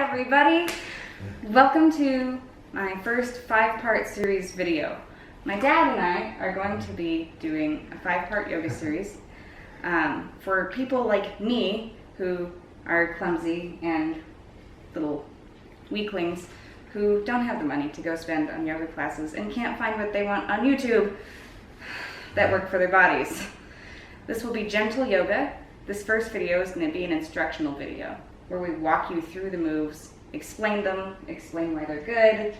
everybody. Welcome to my first 5-part series video. My dad and I are going to be doing a 5-part yoga series for people like me who are clumsy and little weaklings who don't have the money to go spend on yoga classes and can't find what they want on YouTube that work for their bodies. This will be gentle yoga. This first video is going to be an instructional video where we walk you through the moves, explain them, explain why they're good.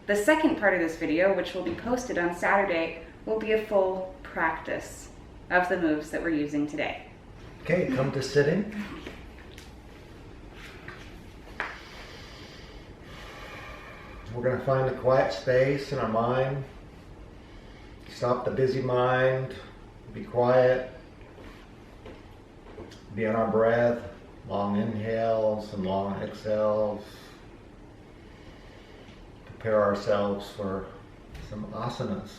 The second part of this video, which will be posted on Saturday, will be a full practice of the moves that we're using today. Okay, come to sitting. We're going to find a quiet space in our mind. Stop the busy mind. Be quiet. Be on our breath. Long inhales and long exhales. Prepare ourselves for some asanas.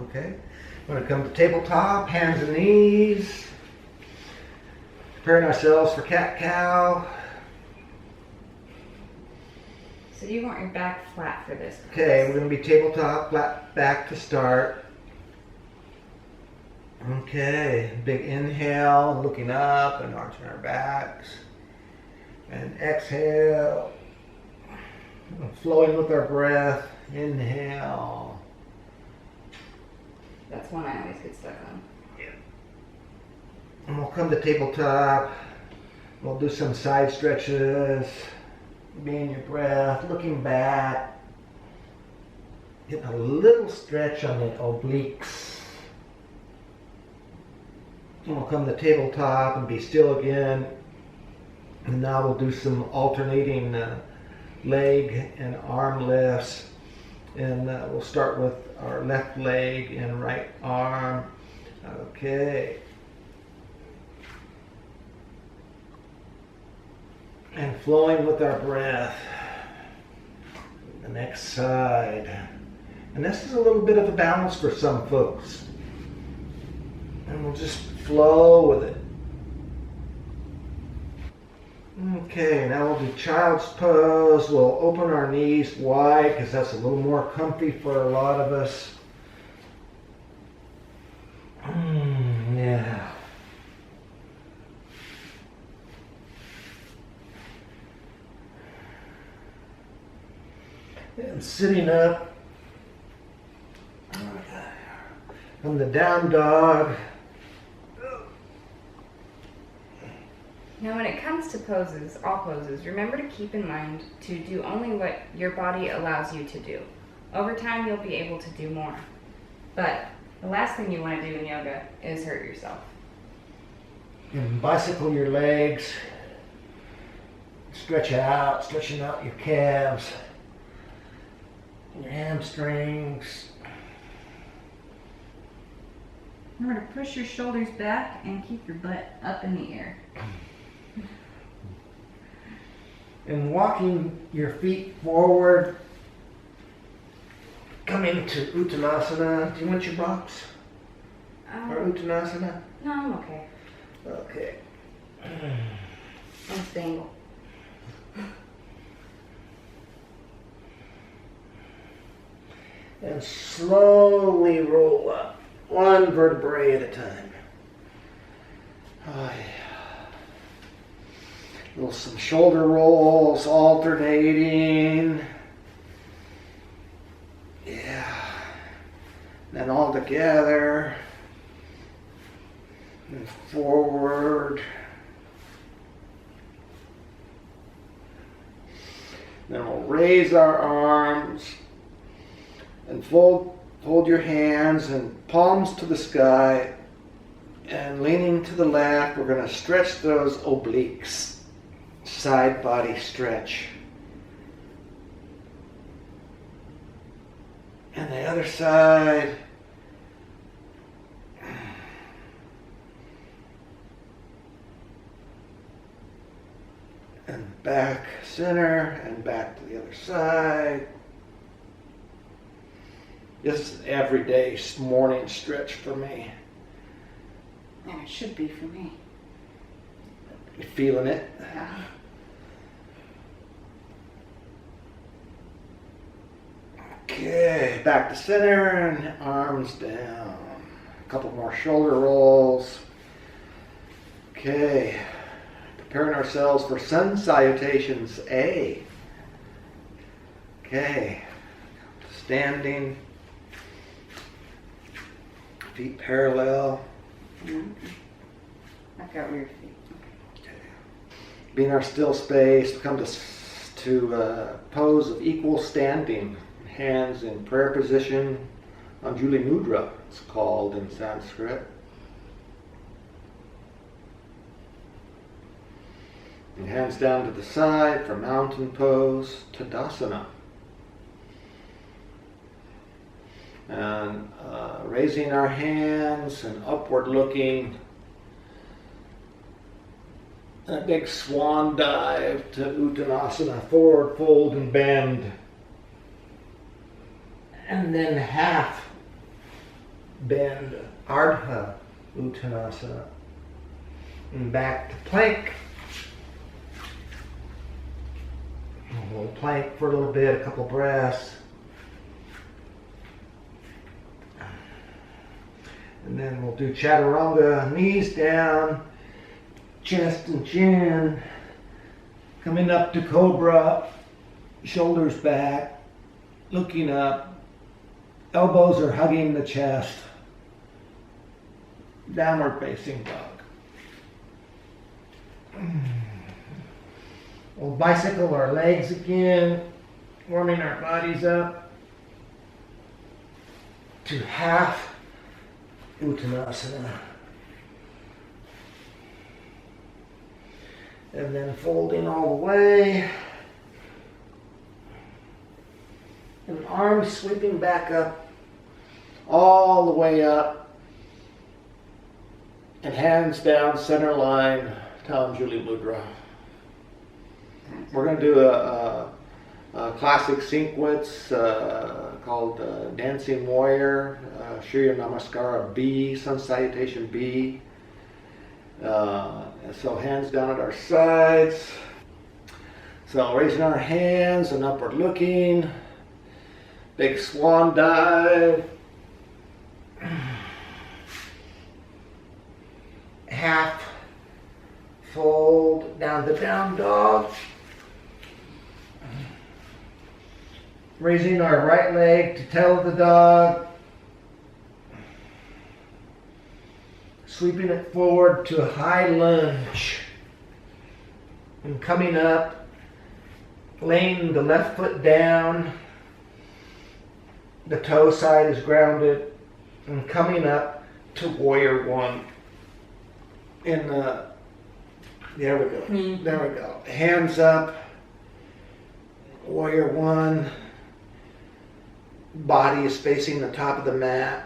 Okay, we're going to come to tabletop, hands and knees. Preparing ourselves for cat-cow. So you want your back flat for this. Okay, we're going to be tabletop, flat back to start. Okay, big inhale, looking up and arching our backs. And exhale, flowing with our breath. Inhale. That's one I always get stuck on. And we'll come to tabletop. We'll do some side stretches. Being your breath, looking back. Get a little stretch on the obliques. And we'll come to tabletop and be still again. And now we'll do some alternating leg and arm lifts. And we'll start with our left leg and right arm. Okay. And flowing with our breath. The next side. And this is a little bit of a balance for some folks. And we'll just flow with it. Okay, now we'll do child's pose. We'll open our knees wide because that's a little more comfy for a lot of us. Yeah. And sitting up. From the down dog. Now when it comes to poses, all poses, remember to keep in mind to do only what your body allows you to do. Over time you'll be able to do more. But the last thing you want to do in yoga is hurt yourself. And bicycle your legs. Stretching out your calves. Your hamstrings. Remember to push your shoulders back and keep your butt up in the air. And walking your feet forward. Coming to Uttanasana. Do you want your box? Or Uttanasana? No, I'm okay. Okay. I'm stable. And slowly roll up, one vertebrae at a time. Oh, yeah. Some shoulder rolls, alternating. Yeah. Then all together. And forward. Then we'll raise our arms. And fold your hands and palms to the sky. And leaning to the left, we're going to stretch those obliques. Side body stretch. And the other side. And back center and back to the other side. This is an everyday morning stretch for me. And it should be for me. You feeling it? Yeah. back to center and arms down. A couple more shoulder rolls. Okay, preparing ourselves for sun salutations A. Okay, standing, feet parallel. I've got weird feet. Okay. Be in our still space, come to pose of equal standing, hands in prayer position, Anjuli Mudra, it's called in Sanskrit. And hands down to the side for mountain pose, Tadasana. And raising our hands and upward looking. A big swan dive to Uttanasana, forward fold and bend. And then half bend, Ardha Uttanasana. And back to plank. We'll plank for a little bit, a couple breaths. And then we'll do Chaturanga, knees down, chest and chin, coming up to Cobra, shoulders back, looking up, elbows are hugging the chest, downward facing dog. We'll bicycle our legs again, warming our bodies up to half Uttanasana. And then folding all the way. And arms sweeping back up, all the way up. And hands down, center line, Anjuli Mudra. We're going to do a classic sequence called Dancing Warrior, Shriya Namaskara B, Sun Salutation B. So hands down at our sides. So raising our hands and upward looking. Big swan dive. Half fold down to down dog. Raising our right leg to tail of the dog. Sweeping it forward to a high lunge. And coming up, laying the left foot down. The toe side is grounded. And coming up to warrior one. There we go. There we go. Hands up. Warrior one. Body is facing the top of the mat.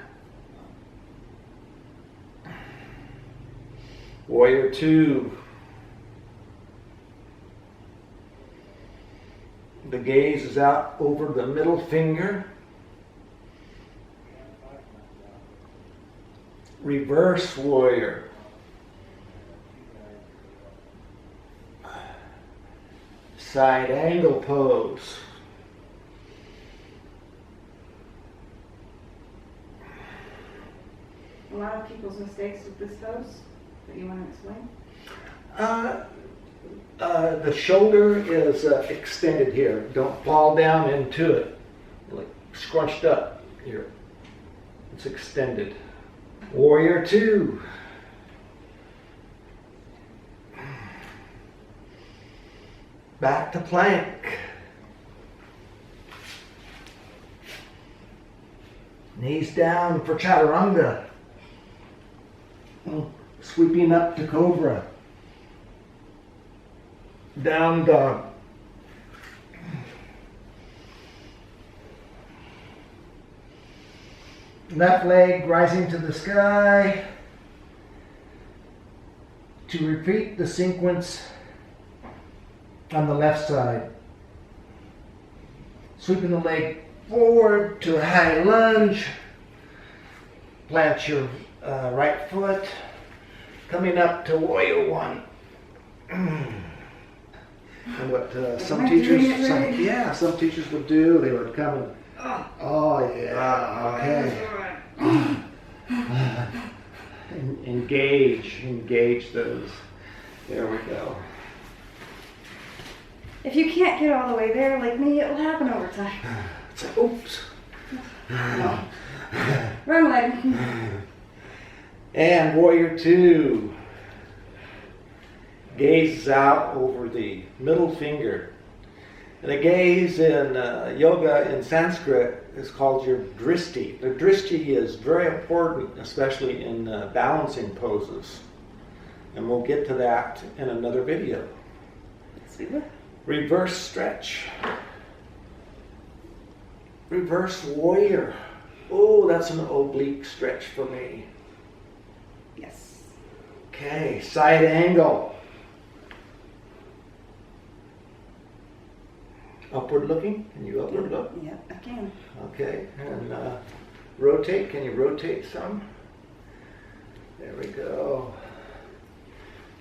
Warrior two. The gaze is out over the middle finger. Reverse warrior. Side angle pose. A lot of people's mistakes with this pose that you want to explain? The shoulder is extended here. Don't fall down into it. Like scrunched up here. It's extended. Warrior two. Back to plank. Knees down for Chaturanga. Sweeping up to Cobra. Down dog. Left leg rising to the sky. To repeat the sequence on the left side. Sweeping the leg forward to a high lunge. Plant your right foot. Coming up to warrior one. And what some teachers would do, they would come and Oh, yeah. Okay. Engage those. There we go. If you can't get all the way there like me, it will happen over time. Oops. No. Wrong leg. And warrior 2 gazes out over the middle finger. And a gaze in yoga in Sanskrit is called your drishti. The drishti is very important, especially in balancing poses. And we'll get to that in another video. Reverse stretch. Reverse warrior. Oh, that's an oblique stretch for me. Yes. Okay, side angle. Upward looking? Can you upward look? Yeah, I can. Okay, and rotate. Can you rotate some? There we go.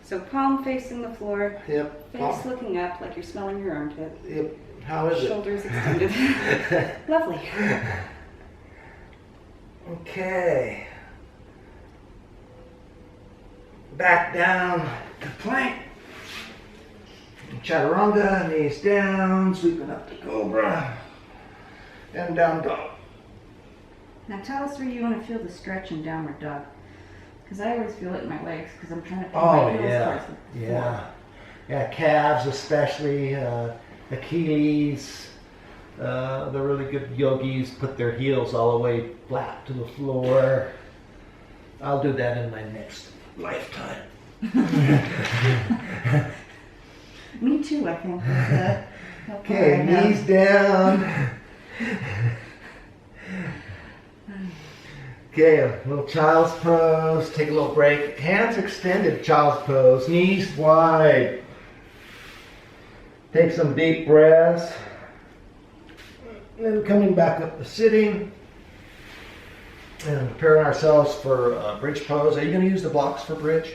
So palm facing the floor. Yep. Face looking up like you're smelling your armpit. Yep. How is it? Shoulders extended. Lovely. Okay. Back down to plank. Chaturanga, knees down, sweeping up to cobra, and down dog. Now tell us where you want to feel the stretch in downward dog. Because I always feel it in my legs because I'm trying to put my heels towards the floor. Yeah, calves especially, Achilles. The really good yogis put their heels all the way flat to the floor. I'll do that in my next lifetime. Me too, I think. Okay, knees down. Okay, a little child's pose. Take a little break. Hands extended, child's pose. Knees wide. Take some deep breaths. And then coming back up to sitting. And preparing ourselves for bridge pose. Are you going to use the blocks for bridge?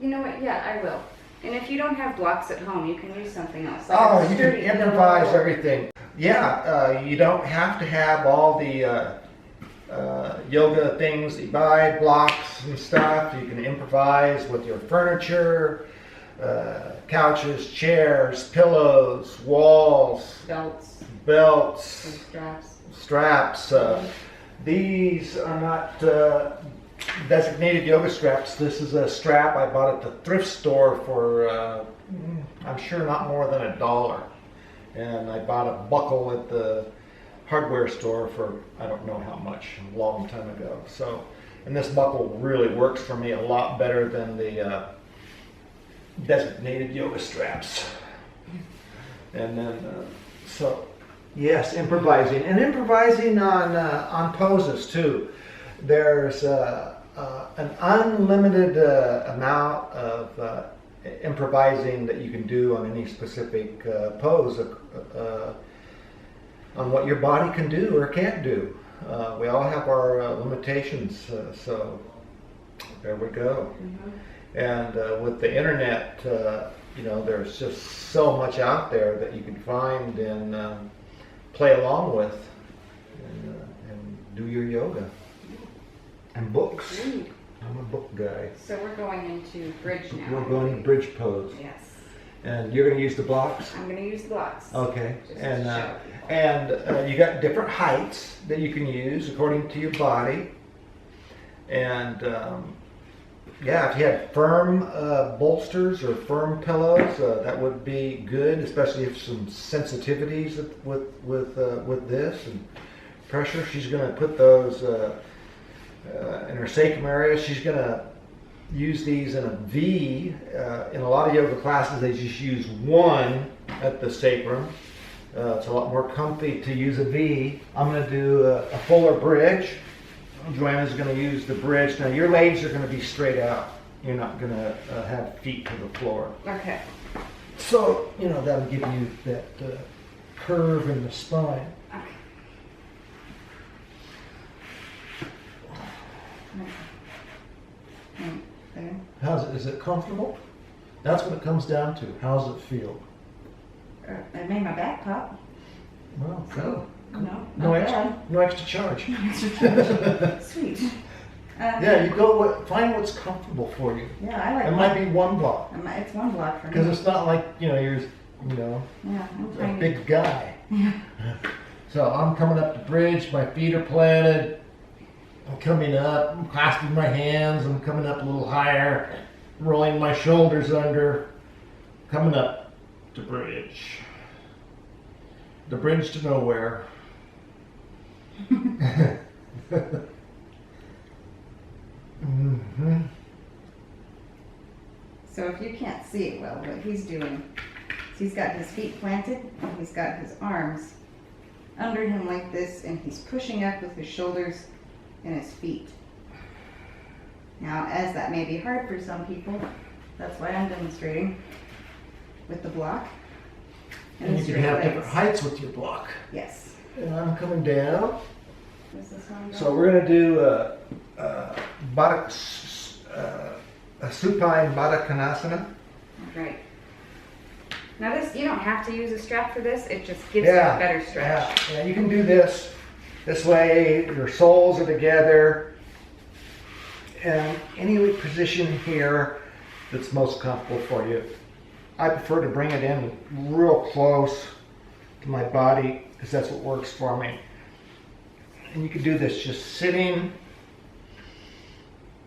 You know what? Yeah, I will. And if you don't have blocks at home, you can use something else. Like you can improvise everything. Yeah, you don't have to have all the yoga things that you buy, blocks and stuff. You can improvise with your furniture, couches, chairs, pillows, walls, belts, straps. These are not designated yoga straps. This is a strap I bought at the thrift store for, I'm sure not more than $1. And I bought a buckle at the hardware store for, I don't know how much, a long time ago. So, and this buckle really works for me a lot better than the designated yoga straps. And then, so, yes, improvising. And improvising on poses too. There's an unlimited amount of improvising that you can do on any specific pose on what your body can do or can't do. We all have our limitations, so there we go. Mm-hmm. And with the internet, you know, there's just so much out there that you can find and play along with and do your yoga. And books. Ooh. I'm a book guy. So we're going into bridge now. We're going in bridge pose. Yes. And you're going to use the blocks? I'm going to use the blocks. Okay. And you got different heights that you can use according to your body. And yeah, if you had firm bolsters or firm pillows, that would be good, especially if some sensitivities with this and pressure. She's going to put those in her sacrum area. She's going to use these in a V. In a lot of yoga classes, they just use one at the sacrum. It's a lot more comfy to use a V. I'm going to do a fuller bridge. Joanna's going to use the bridge. Now your legs are going to be straight out. You're not going to have feet to the floor. Okay. So, you know, that'll give you that curve in the spine. Okay. There. How's it? Is it comfortable? That's what it comes down to. How's it feel? I made my back pop. Well, good. No, No not extra, bad. no extra charge. Sweet. Yeah, you go find what's comfortable for you. Yeah, I like It might be one block It's one block for me. because it's not like you're Yeah, I'm a tiny. big guy. Yeah. So I'm coming up the bridge. My feet are planted. I'm coming up. I'm clasping my hands. I'm coming up a little higher, rolling my shoulders under. Coming up the bridge. The bridge to nowhere. Mm-hmm. So if you can't see it well, what he's doing is he's got his feet planted and he's got his arms under him like this, and he's pushing up with his shoulders and his feet. Now, as that may be hard for some people, that's why I'm demonstrating with the block. And you the can straight have legs. different heights with your block. Yes. And I'm coming down. Is this one So going? we're going to do a supine Baddha Konasana. Right. Now this, you don't have to use a strap for this, it just gives you a better stretch. Yeah, you can do this. This way your soles are together. And any position here that's most comfortable for you. I prefer to bring it in real close to my body because that's what works for me. And you can do this just sitting.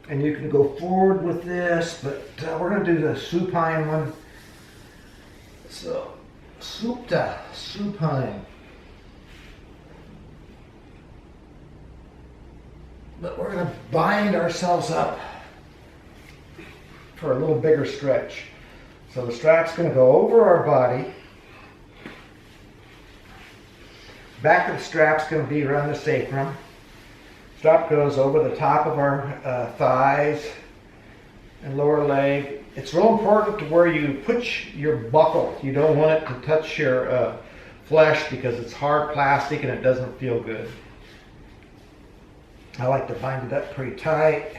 And you can go forward with this, but we're going to do the supine one. So, supta, supine. But we're going to bind ourselves up For a little bigger stretch. So the strap's going to go over our body. Back of the strap's going to be around the sacrum. Strap goes over the top of our thighs and lower leg. It's real important to where you put your buckle. You don't want it to touch your flesh because it's hard plastic and it doesn't feel good. I like to bind it up pretty tight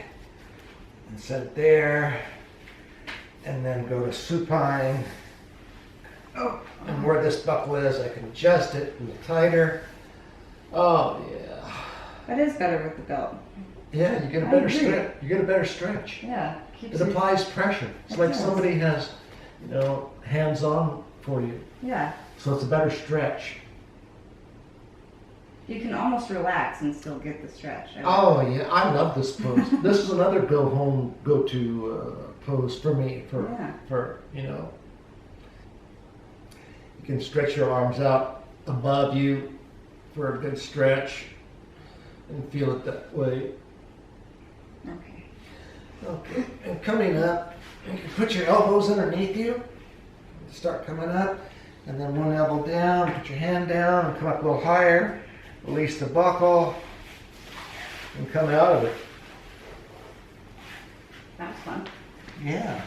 and set it there. And then go to supine. Oh, and where this buckle is, I can adjust it a little tighter. Oh yeah. That is better with the belt. Yeah, you get a I better agree. stretch. You get a better stretch. Yeah. Keeps It you- applies pressure. It's It like does. somebody has, hands on for you. Yeah. So it's a better stretch. You can almost relax and still get the stretch. Oh yeah, I love this pose. This is another go to pose for me. For you can stretch your arms out above you for a good stretch and feel it that way. Okay. Okay, and coming up, you can put your elbows underneath you. Start coming up, and then one elbow down. Put your hand down and come up a little higher. Release the buckle and come out of it. That was fun. Yeah.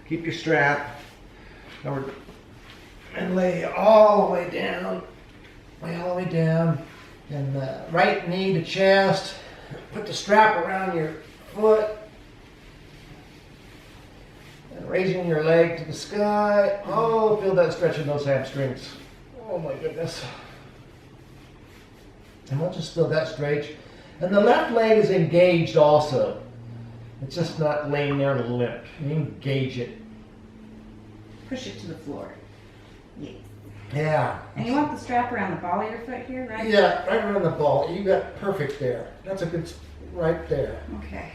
Keep your strap. And lay all the way down. Lay all the way down. And right knee to chest. Put the strap around your foot. And raising your leg to the sky. Oh, feel that stretch in those hamstrings. Oh my goodness. And we'll just feel that stretch. And the left leg is engaged also. It's just not laying there limp. You engage it. Push it to the floor. Yes. Yeah. And you want the strap around the ball of your foot here, right? Yeah, right around the ball. You got perfect there. That's a good, right there. Okay.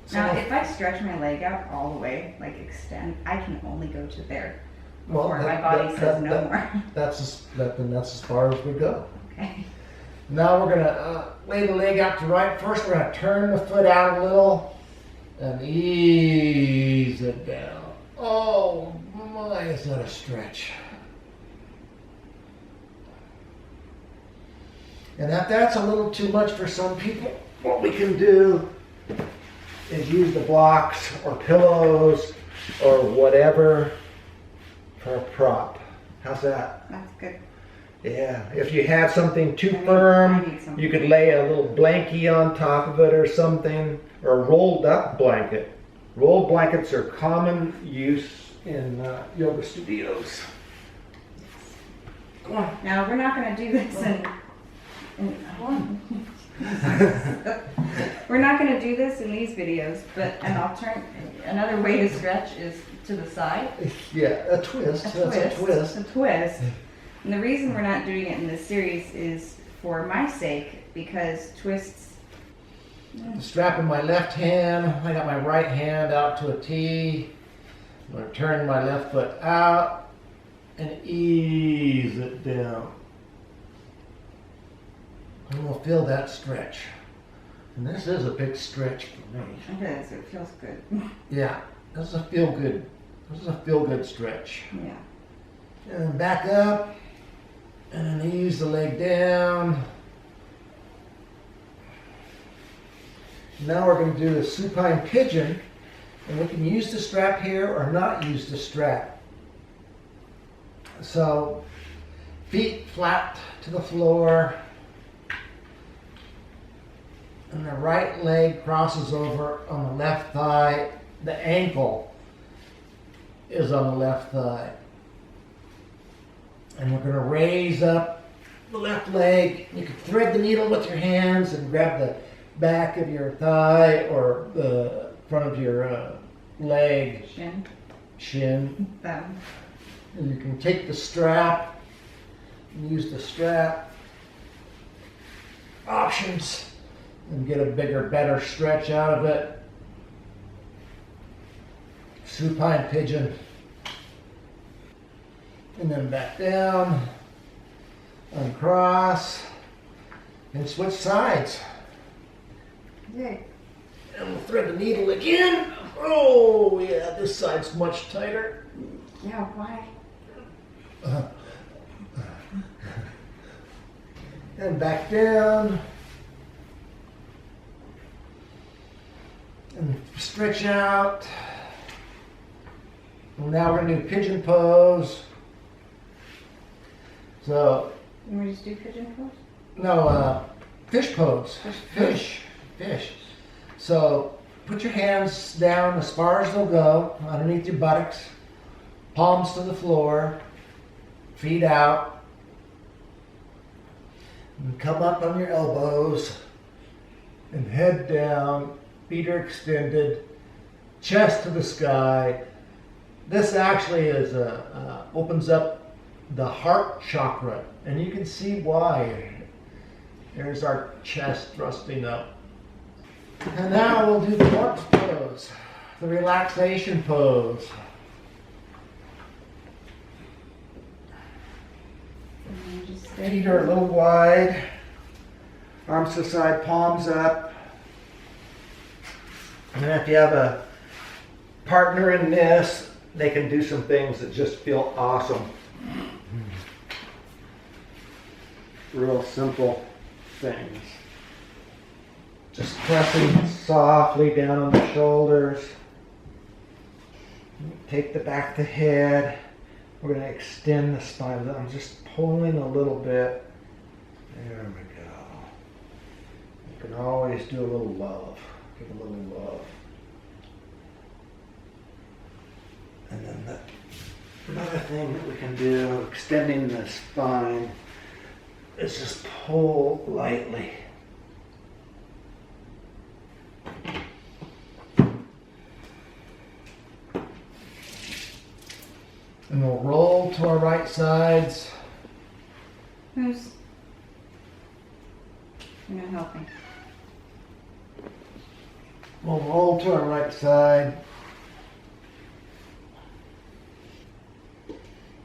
So, Now, if I stretch my leg out all the way, like extend, I can only go to there. Before my body says no more. That's as far as we go. Okay. Now we're gonna lay the leg out to right. First, we're gonna turn the foot out a little and ease it down. Oh my, is that a stretch? And if that's a little too much for some people, What we can do is use the blocks or pillows or whatever for a prop. How's that? That's good. Yeah. If you have something too I need firm, something. you could lay a little blankie on top of it or something, or a rolled up blanket. Rolled blankets are common use in yoga studios. Come on. Now we're not going to do this we're not going to do this in these videos, but another way to stretch is to the side. Yeah, a twist. That's a twist. A twist. And the reason we're not doing it in this series is for my sake, because twists. The strap in my left hand. I got my right hand out to a T. I'm going to turn my left foot out and ease it down. And we'll feel that stretch. And this is a big stretch for me. Okay, so it feels good. Yeah, this is a feel good. This is a feel good stretch. Yeah. And then back up, and then ease the leg down. Now we're going to do a supine pigeon, and we can use the strap here or not use the strap. So, feet flat to the floor, and the right leg crosses over on the left thigh. The ankle is on the left thigh. And we're going to raise up the left leg. You can thread the needle with your hands and grab the back of your thigh or the front of your leg. Shin. Thumb. And you can take the strap and use the strap options and get a bigger, better stretch out of it. Supine pigeon. And then back down, uncross, and switch sides. Okay. And we'll thread the needle again. Oh yeah, this side's much tighter. Yeah, why? And back down. And stretch out. And now we're going to do pigeon pose. So, You want to just do pigeon pose? no, fish pose. Fish. So, put your hands down as far as they'll go, underneath your buttocks, palms to the floor, feet out, and come up on your elbows, and head down, feet are extended, chest to the sky. This actually is opens up the heart chakra, and you can see why. There's our chest thrusting up. And now we'll do the corpse pose, the relaxation pose. Feet are a little wide, arms to the side, palms up. And then if you have a partner in this, they can do some things that just feel awesome. Real simple things. Just pressing softly down on the shoulders. Take the back of the head. We're going to extend the spine. I'm just pulling a little bit. There we go. You can always do a little love. Give a little love. And then another thing that we can do, extending the spine, is just pull lightly. And we'll roll to our right sides. Who's going to help me? We'll roll to our right side.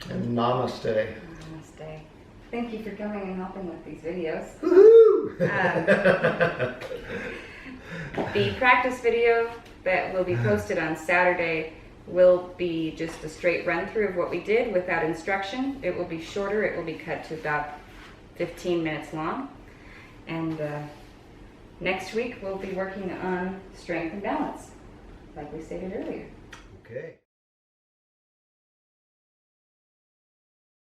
And namaste. Namaste. Thank you for coming and helping with these videos. Woohoo! The practice video that will be posted on Saturday will be just a straight run through of what we did without instruction. It will be shorter. It will be cut to about 15 minutes long. And next week we'll be working on strength and balance, like we stated earlier. Okay.